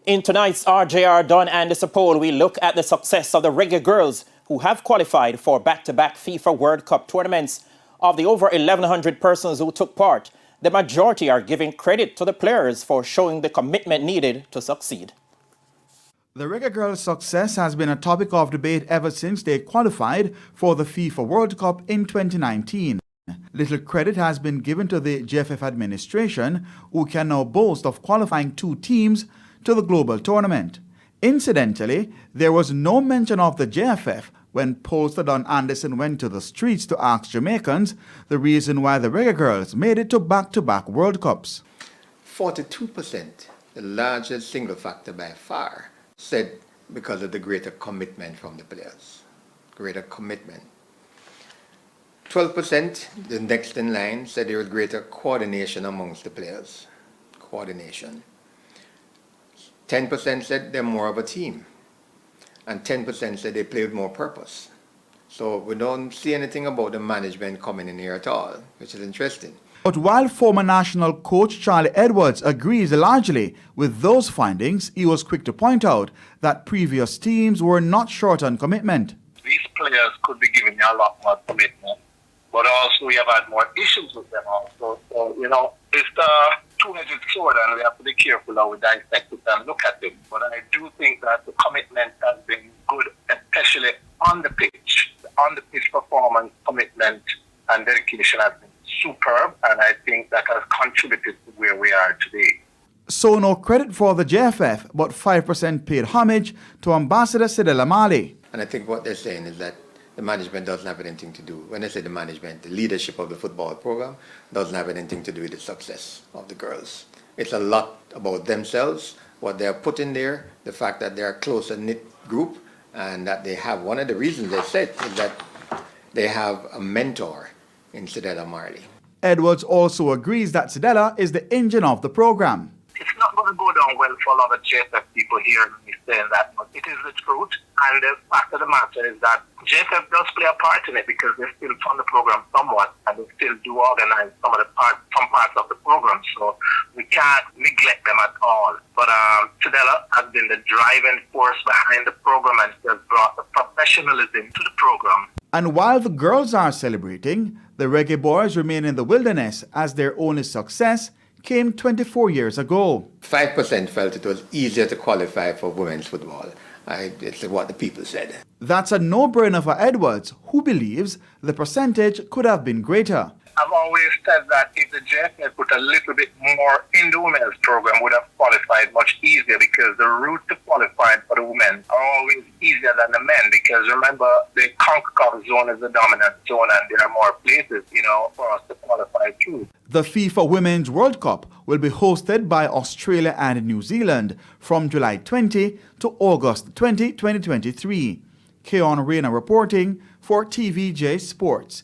In tonight's RJR Don and Poll, we look at the success of the reggae girls who have qualified for back-to-back FIFA World Cup tournaments. Of the over 1,100 persons who took part, the majority are giving credit to the players for showing the commitment needed to succeed. The reggae girls' success has been a topic of debate ever since they qualified for the FIFA World Cup in 2019. Little credit has been given to the JFF administration, who can now boast of qualifying 2 teams to the global tournament. Incidentally, there was no mention of the JFF when poster Don Anderson went to the streets to ask Jamaicans the reason why the reggae girls made it to back-to-back World Cups. 42%, the largest single factor by far, said because of the greater commitment from the players. Greater commitment. 12%, the next in line, said there was greater coordination amongst the players. Coordination. 10% said they're more of a team. And 10% said they play with more purpose. So we don't see anything about the management coming in here at all, which is interesting. But while former national coach Charlie Edwards agrees largely with those findings, he was quick to point out that previous teams were not short on commitment. These players could be giving a lot more commitment, but also we have had more issues with them also. So, it's the two-edged sword, and we have to be careful how we dissect it and look at it. But I do think that the commitment has been good, especially on the pitch. On the pitch performance, commitment and dedication has been superb, and I think that has contributed to where we are today. So no credit for the JFF, but 5% paid homage to Ambassador Sidela Mali. And I think what they're saying is that the management doesn't have anything to do. When I say the management, the leadership of the football program doesn't have anything to do with the success of the girls. It's a lot about themselves, what they're put in there, the fact that they're a closer knit group, and that they have, one of the reasons they said is that they have a mentor in Sidela Marley. Edwards also agrees that Sidela is the engine of the program. It's not going to go down well for a lot of JFF people here saying that, but it is the truth. And the fact of the matter is that JFF does play a part in it because they still fund the program somewhat, and they still do organize some parts of the program. So we can't neglect them at all. But Sidela has been the driving force behind the program, and she has brought the professionalism to the program. And while the girls are celebrating, the reggae boys remain in the wilderness as their only success came 24 years ago. 5% felt it was easier to qualify for women's football. It's what the people said. That's a no-brainer for Edwards, who believes the percentage could have been greater. I've always said that if the JFF put a little bit more in the women's program, would have qualified much easier, because the route to qualifying for the women are always easier than the men, because remember, the CONCACAF zone is the dominant zone and there are more places, for us to qualify too. The FIFA Women's World Cup will be hosted by Australia and New Zealand from July 20 to August 20, 2023. Keon Rayner reporting for TVJ Sports.